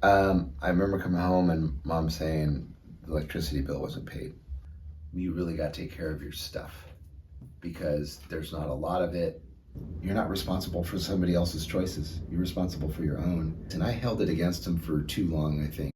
I remember coming home and mom saying the electricity bill wasn't paid. You really got to take care of your stuff because there's not a lot of it. You're not responsible for somebody else's choices. You're responsible for your own. And I held it against him for too long, I think.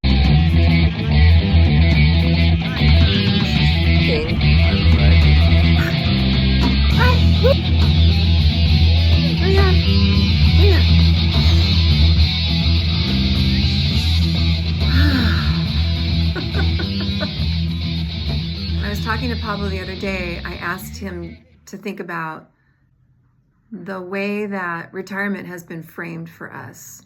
I was talking to Pablo the other day. I asked him to think about the way that retirement has been framed for us,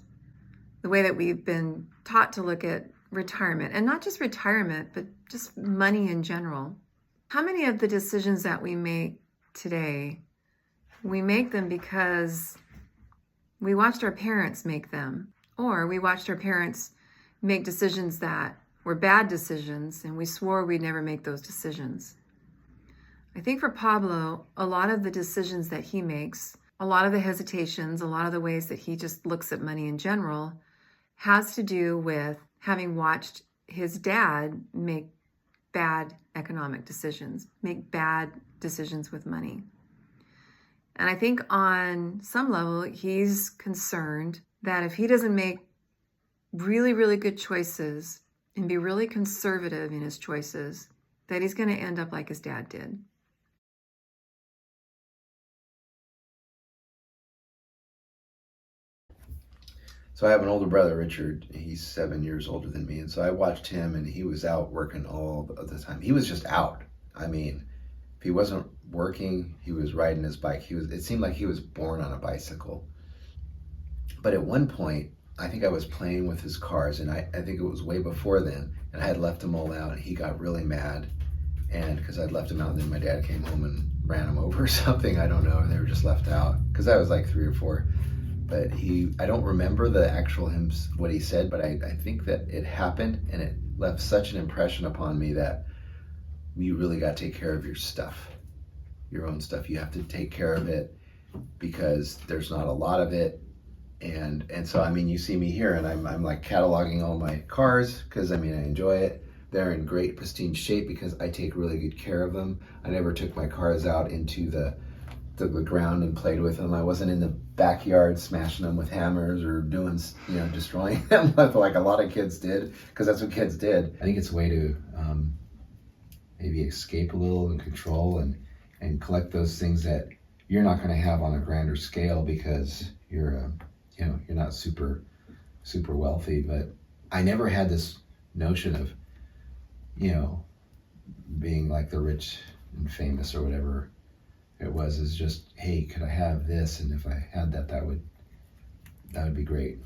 the way that we've been taught to look at retirement, and not just retirement, but just money in general. How many of the decisions that we make today, we make them because we watched our parents make them, or we watched our parents make decisions that were bad decisions, and we swore we'd never make those decisions. I think for Pablo, a lot of the decisions that he makes, a lot of the hesitations, a lot of the ways that he just looks at money in general, has to do with having watched his dad make bad economic decisions, make bad decisions with money. And I think on some level, he's concerned that if he doesn't make really, really good choices and be really conservative in his choices, that he's going to end up like his dad did. So I have an older brother, Richard. He's 7 years older than me. And so I watched him and he was out working all of the time. He was just out. I mean, if he wasn't working, he was riding his bike. It seemed like he was born on a bicycle. But at one point, I think I was playing with his cars, and I think it was way before then, and I had left them all out, and he got really mad, and because I'd left them out, and then my dad came home and ran them over or something, I don't know, and they were just left out, because I was like 3 or 4, but I don't remember the actual what he said, but I think that it happened, and it left such an impression upon me that you really got to take care of your stuff, your own stuff. You have to take care of it, because there's not a lot of it. And so, I mean, you see me here and I'm like cataloging all my cars because, I mean, I enjoy it. They're in great pristine shape because I take really good care of them. I never took my cars out into the ground and played with them. I wasn't in the backyard smashing them with hammers or doing, destroying them like a lot of kids did, because that's what kids did. I think it's a way to maybe escape a little and control and collect those things that you're not going to have on a grander scale because you're not super wealthy. But I never had this notion of, being like the rich and famous or whatever it was. Is just, hey, could I have this? And if I had that, that would be great.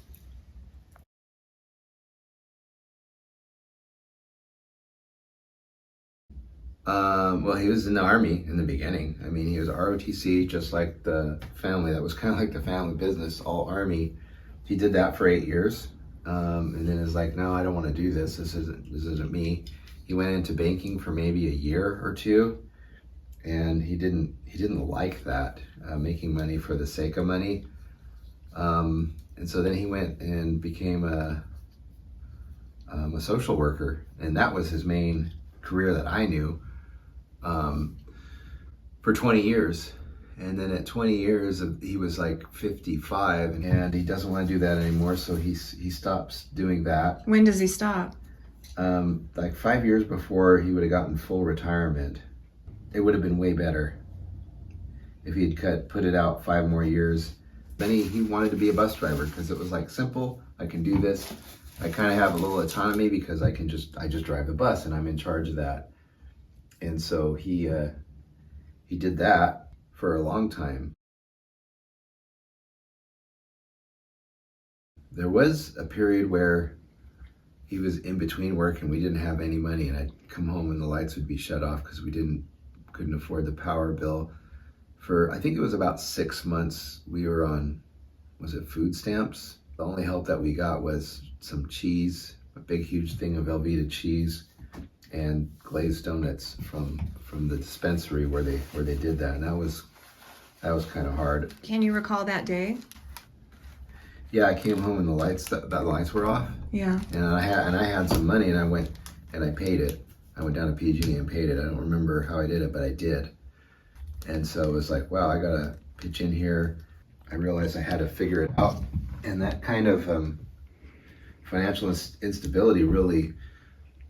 Well, he was in the Army in the beginning. I mean, he was ROTC, just like the family. That was kind of like the family business, all Army. He did that for 8 years, and then is like, no, I don't want to do this. This isn't me. He went into banking for maybe a year or two, and he didn't like that, making money for the sake of money. And so then he went and became a social worker, and that was his main career that I knew. For 20 years. And then at 20 years, he was like 55, and he doesn't want to do that anymore, so he stops doing that. When does he stop? Like 5 years before he would have gotten full retirement. It would have been way better if he had put it out 5 more years. Then he wanted to be a bus driver because it was like simple. I can do this. I kind of have a little autonomy because I just drive the bus and I'm in charge of that. And so he did that for a long time. There was a period where he was in between work and we didn't have any money, and I'd come home and the lights would be shut off because we couldn't afford the power bill. For, I think it was about 6 months, we were on, was it food stamps? The only help that we got was some cheese, a big huge thing of Velveeta cheese, and glazed donuts from the dispensary where they did that, and that was kind of hard. Can you recall that day? Yeah, I came home and the lights were off, Yeah. and I had some money, and I went and I paid it. I went down to PG and paid it. I don't remember how I did it, but I did. And so it was like, wow, I gotta pitch in here. I realized I had to figure it out, and that kind of financial instability really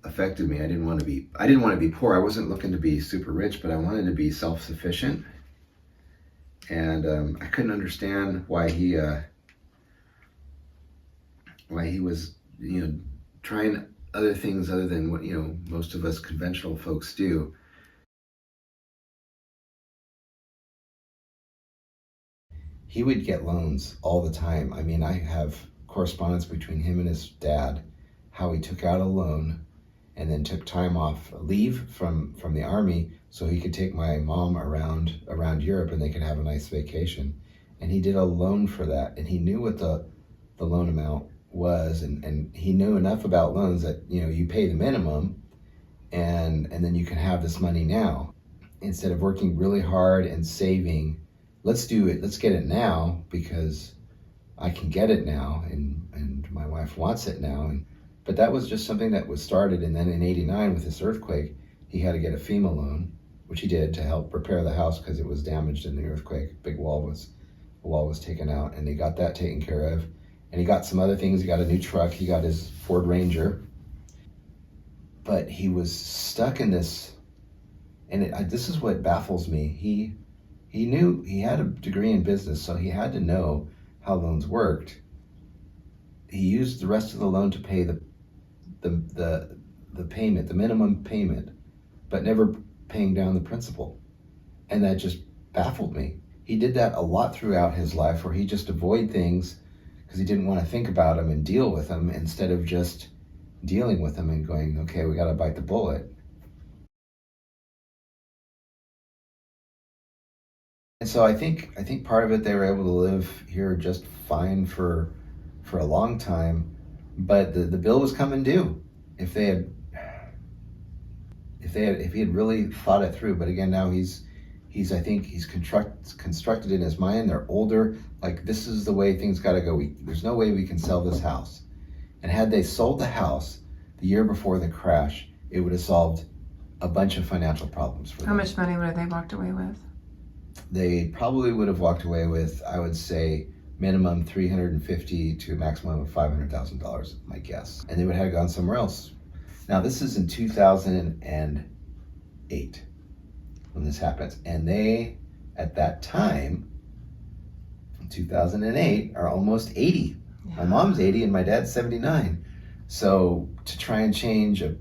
affected me. I didn't want to be poor. I wasn't looking to be super rich, but I wanted to be self-sufficient. And I couldn't understand why he was, trying other things other than what, most of us conventional folks do. He would get loans all the time. I mean, I have correspondence between him and his dad, how he took out a loan and then took time off leave from the army so he could take my mom around Europe and they could have a nice vacation. And he did a loan for that, and he knew what the loan amount was, and he knew enough about loans that you pay the minimum, and then you can have this money now instead of working really hard and saving. Let's do it. Let's get it now because I can get it now, and my wife wants it now. But that was just something that was started, and then in '89 with this earthquake, he had to get a FEMA loan, which he did to help repair the house because it was damaged in the earthquake. A wall was taken out, and he got that taken care of. And he got some other things. He got a new truck. He got his Ford Ranger. But he was stuck in this, and this is what baffles me. He knew he had a degree in business, so he had to know how loans worked. He used the rest of the loan to pay the payment, the minimum payment, but never paying down the principal. And that just baffled me. He did that a lot throughout his life, where he just avoid things because he didn't want to think about them and deal with them, instead of just dealing with them and going, okay, we got to bite the bullet. And so I think part of it, they were able to live here just fine for a long time, but the bill was coming due if he had really thought it through. But again, now I think he's constructed in his mind. They're older. Like, this is the way things got to go. There's no way we can sell this house. And had they sold the house the year before the crash, it would have solved a bunch of financial problems for them. How much money would have they walked away with? They probably would have walked away with, I would say, minimum $350,000 to a maximum of $500,000, my guess. And they would have gone somewhere else. Now, this is in 2008 when this happens. And they, at that time, in 2008, are almost 80. Yeah. My mom's 80 and my dad's 79. So to try and change a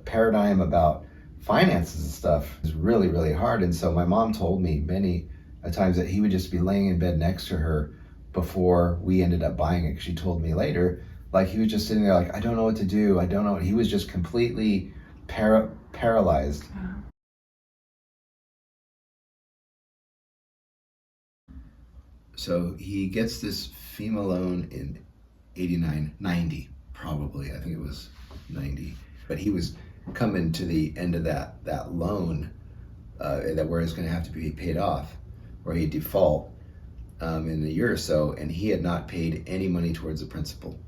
paradigm about finances and stuff is really, really hard. And so my mom told me many times that he would just be laying in bed next to her before we ended up buying it. She told me later, like, he was just sitting there like, I don't know what to do. I don't know. He was just completely paralyzed. Yeah. So he gets this FEMA loan in 89, 90, probably. I think it was 90. But he was coming to the end of that loan, where it's going to have to be paid off, or he'd default in a year or so, and he had not paid any money towards the principal.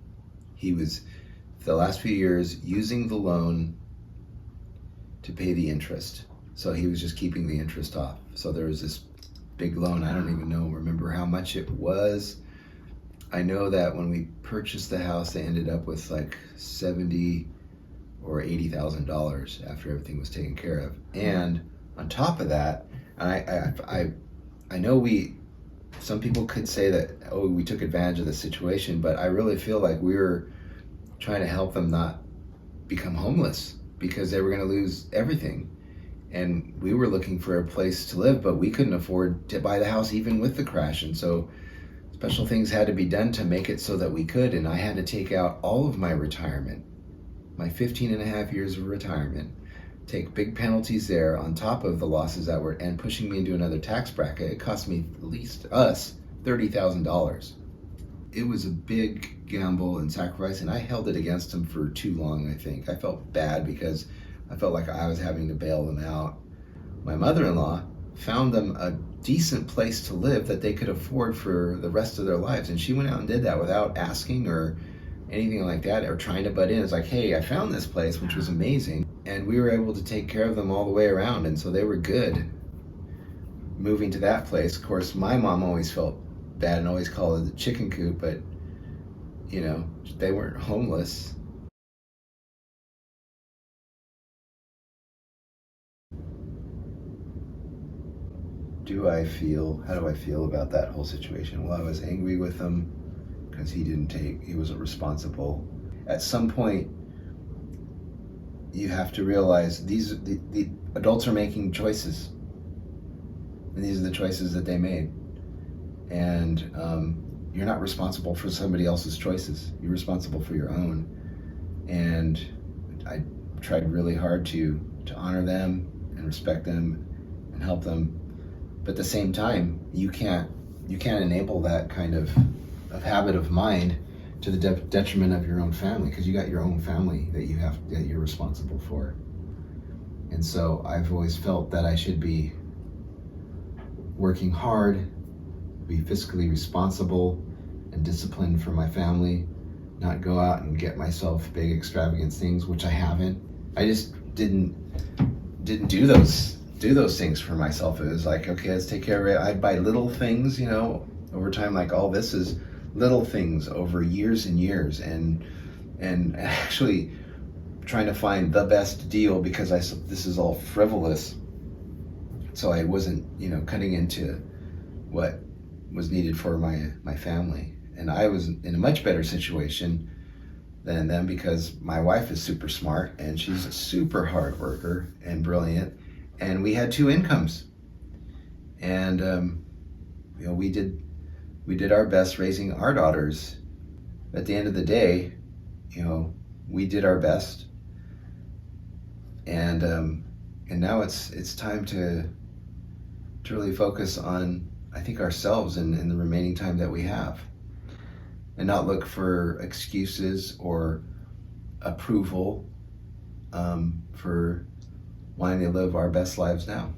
He was, for the last few years, using the loan to pay the interest. So he was just keeping the interest off. So there was this big loan. I don't even remember how much it was. I know that when we purchased the house, they ended up with like $70,000 or $80,000 after everything was taken care of. And on top of that, I know some people could say that, oh, we took advantage of the situation, but I really feel like we were trying to help them not become homeless, because they were going to lose everything. And we were looking for a place to live, but we couldn't afford to buy the house even with the crash. And so special things had to be done to make it so that we could. And I had to take out all of my retirement, my 15 and a half years of retirement, take big penalties there on top of the losses that were, and pushing me into another tax bracket. It cost me, at least us, $30,000. It was a big gamble and sacrifice, and I held it against them for too long, I think. I felt bad because I felt like I was having to bail them out. My mother-in-law found them decent place to live that they could afford for the rest of their lives. And she went out and did that without asking or anything like that, or trying to butt in. It's like, hey, I found this place, which was amazing, and we were able to take care of them all the way around, and so they were good moving to that place. Of course, my mom always felt bad and always called it the chicken coop, but they weren't homeless. How do I feel about that whole situation? Well, I was angry with him because he wasn't responsible. At some point, you have to realize the adults are making choices, and these are the choices that they made. And you're not responsible for somebody else's choices. You're responsible for your own. And I tried really hard to honor them and respect them and help them. But at the same time, you can't enable that kind of habit of mind to the detriment of your own family, because you got your own family that you're responsible for. And so I've always felt that I should be working hard, be fiscally responsible and disciplined for my family, not go out and get myself big extravagant things, which I haven't. I just didn't do those things for myself. It was like, okay, let's take care of it. I'd buy little things, over time, like all this is little things over years and years, and actually trying to find the best deal, because this is all frivolous. So I wasn't, cutting into what was needed for my family. And I was in a much better situation than them, because my wife is super smart and she's a super hard worker and brilliant. And we had 2 incomes. And, we did our best raising our daughters. At the end of the day, we did our best. And now it's time to really focus on, I think, ourselves in the remaining time that we have, and not look for excuses or approval for wanting to live our best lives now.